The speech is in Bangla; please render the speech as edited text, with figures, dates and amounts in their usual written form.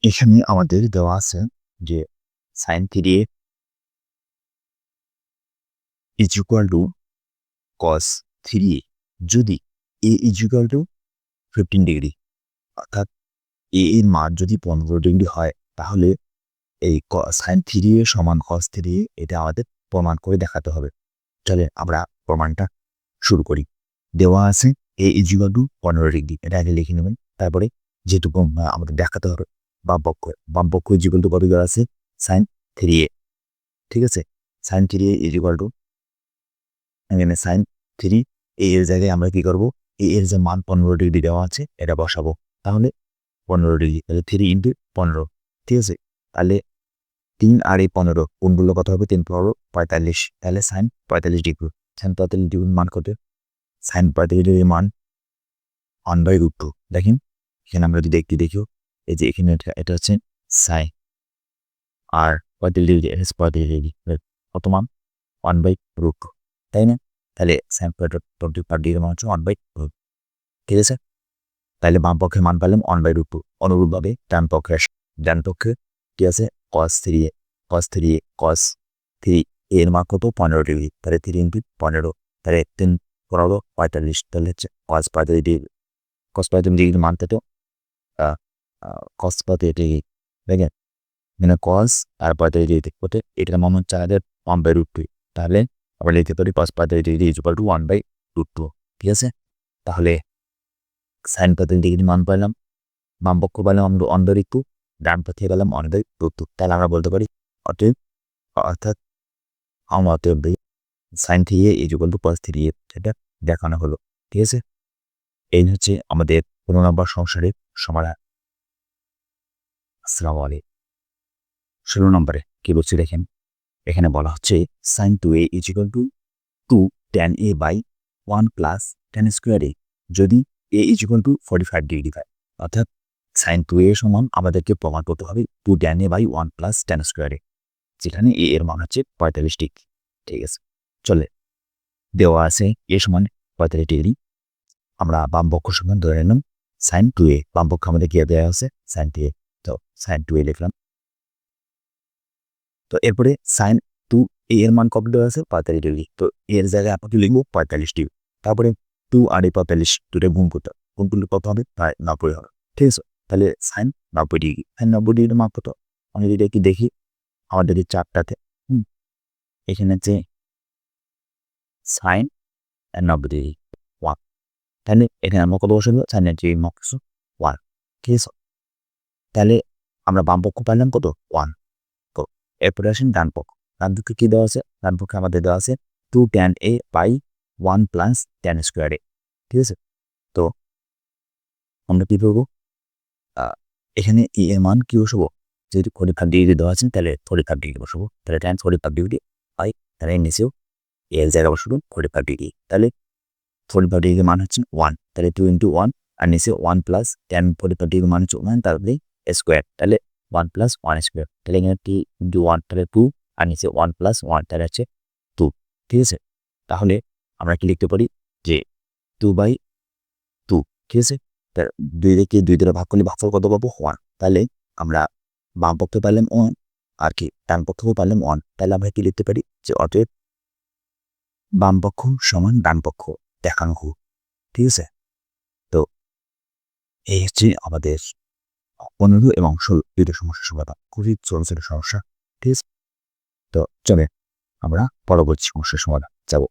এখানে আমাদের দেওয়া আছে যে sin 3a is equal to cos 3a যদি a is equal to 15 degree, অর্থাৎ a এর মান যদি 15 ডিগ্রি হয় তাহলে এই sin 3a সমান cos 3a এটা আমাদের প্রমাণ করে দেখাতে হবে। চলে আমরা প্রমাণটা শুরু করি। দেওয়া আছে a is equal to 15 degree, এটা আগে লিখে নেবেন। তারপরে যেহেতু আমাদের দেখাতে হবে বাম পক্ষ is equal to কত দেওয়া আছে sin 3a, ঠিক আছে। sin 3a is equal to এখানে sin 3a এর জায়গায় আমরা কি করব, a এর যে মান 15 ডিগ্রি দেওয়া আছে এটা বসাবো। তাহলে 15 ডিগ্রি, তাহলে 3 ইন্টু 15, ঠিক আছে। তাহলে 3 আর 15 কোনগুলো কত হবে, 3 15 45, তাহলে sin 45 ডিগ্রি। sin 45 ডিগ্রির মান কত, sin 45 ডিগ্রির মান 1/√2। দেখেন এখানে আমরা যদি দেখিও এই যে এখানে এটা হচ্ছে sin আর 45 ডিগ্রি, 45 ডিগ্রি কত মান 1/√2, তাই না। তাহলে sin 45 ডিগ্রির মান হচ্ছে 1/√2, ঠিক আছে। তাহলে বাম পক্ষে মান পেলাম 1/√2। অনুরূপভাবে ডান পক্ষে কি আছে cos 3 এর মান কত 15 ডিগ্রি, তাহলে 3 ইন্টু 15, তাহলে 3 15 45, তাহলে হচ্ছে cos 45 ডিগ্রি। cos 45 ডিগ্রির মান তো cos 45 ডিগ্রি, দেখেন মানে cos আর 45 ডিগ্রি করতে এটার মান হচ্ছে আমাদের 1/√2। তাহলে আমরা লিখতে পারি cos 45 degree is equal two 1/√2, ঠিক আছে। তাহলে sin 45 ডিগ্রি মান পেলাম, বাম পক্ষ পেলাম আমরা 1/2, ডান পক্ষে পেলাম 1/√2। তাহলে আমরা বলতে পারি অর্থাৎ sin 3a is equal two cos 3a, সেটা দেখানো হলো, ঠিক আছে। এই হচ্ছে আমাদের 15 নম্বর সংসারের সমাধান। আসসালামু আলাইকুম। 16 নম্বরে কি বলছি দেখেন, এখানে বলা হচ্ছে sin 2a is equal to 2 tan a by 1 plus tan square a যদি a is equal to 45 degree হয়, অর্থাৎ sin 2a সমান আমাদেরকে প্রমাণ করতে হবে 2 tan a by 1 plus tan square a, যেখানে a এর মান হচ্ছে 45 ডিগ্রি, ঠিক আছে। চলে দেওয়া আছে a সমান 45 ডিগ্রি, আমরা বাম পক্ষ সমান ধরে নিলাম sin 2a, বাম পক্ষ আমাদের কি দেওয়া আছে sin 2a, তো sin 2a লিখলাম। তো এরপরে sin 2a এর মান কত দেওয়া আছে 45 ডিগ্রি, তো এর জায়গায় আপনাকে লিখবো 45 ডিগ্রি। তারপরে 2 আর 45 দুটো গুণ করতে করলে কত হবে, প্রায় 90 হবে, ঠিক আছে। তাহলে sin 90 ডিগ্রি, sin 90 ডিগ্রির মান কত, আমি যদি দেখি আমাদের এই চারটাতে এখানে যে sin 90 ডিগ্রি 1, তাহলে এখানে আমরা কত বসাবো sin 90 ডিগ্রি মান 1, ঠিক আছে। তাহলে আমরা বাম পক্ষ পাইলাম কত 1। তো এরপরে আসেন ডান পক্ষে কি দেওয়া আছে, ডান পক্ষে আমাদের দেওয়া আছে 2 tan a by 1 plus tan square a, ঠিক আছে। তো আমরা কি করবো, এখানে a এর মান কি বসাবো, যেহেতু 45 ডিগ্রি দেওয়া আছে তাহলে 45 ডিগ্রি বসাবো, তাহলে tan 45 ডিগ্রি বাই, তাহলে নিচেও এর জায়গা বসাবো 45 ডিগ্রি, তাহলে 45 ডিগ্রি মান হচ্ছে 1, তাহলে 2 ইন্টু 1 আর নিচে 1 প্লাস tan 45 ডিগ্রি মান হচ্ছে 1, তাহলে স্কোয়ার, তাহলে 1 প্লাস 1 স্কোয়ার, তাহলে এখানে 2 ইন্টু 1 তাহলে 2 আর নিচে 1 প্লাস 1 তাহলে হচ্ছে 2, ঠিক আছে। তাহলে আমরা কি লিখতে পারি যে 2/2, ঠিক আছে। 2 থেকে 2 দ্বারা ভাগ করলে ভাগফল কত পাবো 1, তাহলে আমরা বাম পক্ষে পাইলাম 1 আর কি ডান পক্ষেও পাইলাম 1, তাহলে আমরা কি লিখতে পারি যে অতএব বাম পক্ষ সমান ডান পক্ষ দেখানো হোক, ঠিক আছে। তো এই হচ্ছে আমাদের 15 এবং 16 দুটো সমস্যার সমাধান, খুবই ছোট ছোট সমস্যা, ঠিক আছে। তো চলে আমরা পরবর্তী সমস্যার সমাধান যাব।